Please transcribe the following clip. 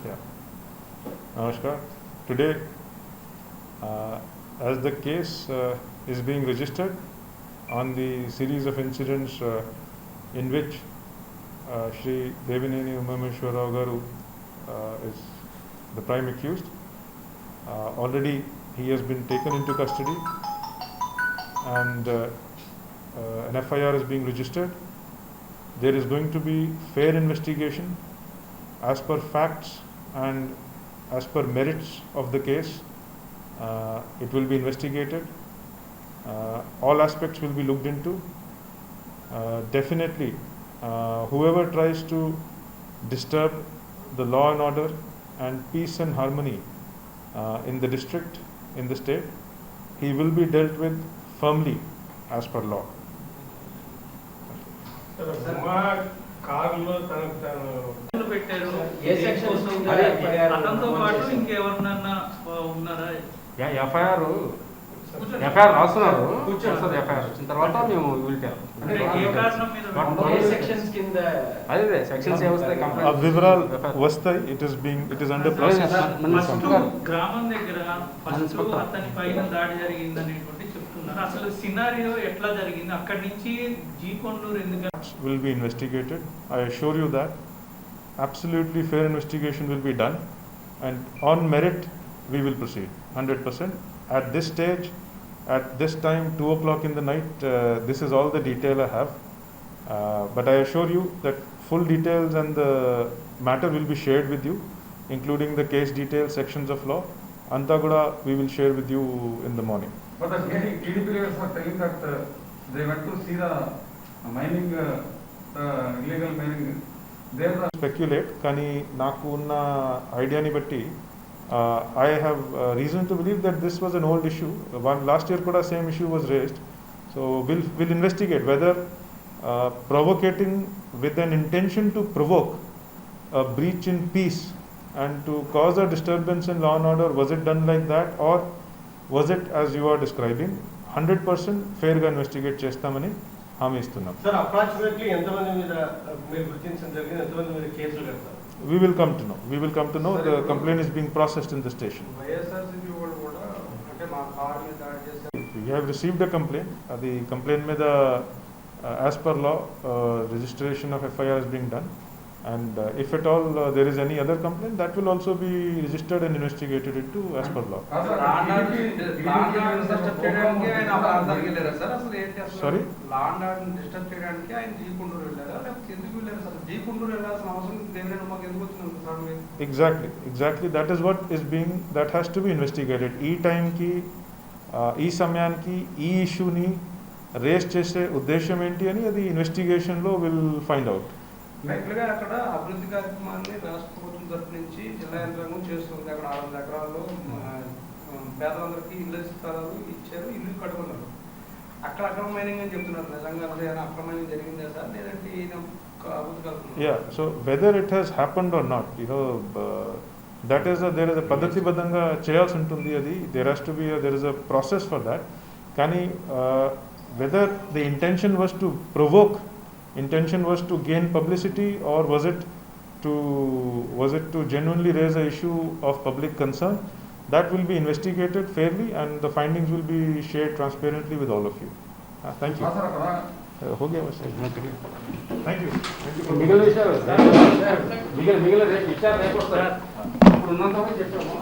Yeah. Namaskar. Today, as the case is being registered on the series of incidents in which Shri Devineni Umameshwara Garu is the prime accused, already he has been taken into custody and an FIR is being registered. There is going to be fair investigation as per facts and as per merits of the case. It will be investigated. All aspects will be looked into. Definitely, whoever tries to disturb the law and order and peace and harmony in the district, in the state, he will be dealt with firmly as per law. పెట్టారు ఏ section కింద అతనితో పాటు ఇంకెవరినన్నా ఉన్నారా? FIR రాస్తున్నారు. FIR వచ్చిన తర్వాత మేము ఏ కారణం మీద ఏ సెక్షన్స్ కింద అదే సెక్షన్స్ ఏమొస్తాయి अब विवराल वस्ताई it is under process. First గ్రామం దగ్గర ఫస్ట్ అతని పైన దాడి జరిగిందనేటువంటి చెప్తున్నారు. అసలు సినారియో ఎట్లా జరిగింది, అక్కడి నుంచి జీకొండూరు ఎందుకు will be investigated. I assure you that absolutely fair investigation will be done, and on merit we will proceed 100%. At this stage, at this time, 2 o'clock in the night, this is all the detail I have. But I assure you that full details and the matter will be shared with you, including the case details, sections of law. Antaguda we will share with you in the morning. But the TDP leaders were telling that they went to see the mining, illegal mining. They are Speculate, kani naku unna idea ni batti I have reason to believe that this was an old issue. Last year kuda same issue was raised. So we'll investigate whether provocating with an intention to provoke a breach in peace and to cause a disturbance in law and order, was it done like that, or was it as you are describing? 100% fair ga investigate chestamani హామీ ఇస్తున్నాం. Sir approximately ఎంతమంది మీద మీరు గుర్తించడం జరిగింది, ఎంతమంది మీద కేసులు కడతారు? We will come to know. The complaint is being processed in the station. YSRCP వాళ్ళు కూడా అంటే మా కార్ మీద దాడి చేశారు. We have received a complaint. The complaint మీద as per law registration of FIR is being done, and if at all there is any other complaint, that will also be registered and investigated into as per law. Sorry? Law and order disturb చేయడానికి ఆయన జీకొండూరు వెళ్ళారా, లేకపోతే ఎందుకు వెళ్ళారు sir? G Konduru వెళ్ళాల్సిన అవసరం దేవినేని మాకు ఎందుకు వచ్చింది sir? Exactly. That has to be investigated. ఈ టైంకి ఈ సమయానికి ఈ ఇష్యూని రేస్ చేసే ఉద్దేశం ఏంటి అని అది ఇన్వెస్టిగేషన్లో విల్ ఫైండ్ అవుట్. యాక్చువల్గా అక్కడ అభివృద్ధి కార్యక్రమాన్ని రాష్ట్ర ప్రభుత్వం తరఫు నుంచి జిల్లా యంత్రాంగం చేస్తుంది. అక్కడ 600 ఎకరాల్లో పేదలందరికీ ఇళ్ళ స్థలాలు ఇచ్చారు, ఇల్లు కట్టుకున్నారు. అక్కడ అక్రమ మైనింగ్ అని చెప్తున్నారు. నిజంగా అక్రమ మైనింగ్ జరిగిందా సార్, లేదంటే అభివృద్ధి కార్యక్రమం? Yeah, so whether it has happened or not, there is a పద్ధతిబద్ధంగా చేయాల్సి ఉంటుంది. అది there is a process for that. కానీ whether the intention was to provoke, intention was to gain publicity, or was it to genuinely raise an issue of public concern, that will be investigated fairly and the findings will be shared transparently with all of you. Thank you. हो गया बस. Thank you. మిగిలిన విషయాలు మిగిలిన రేపు ఇచ్చారు, రేపు వస్తారు. ఇప్పుడు ఉన్నంత చెప్పాము.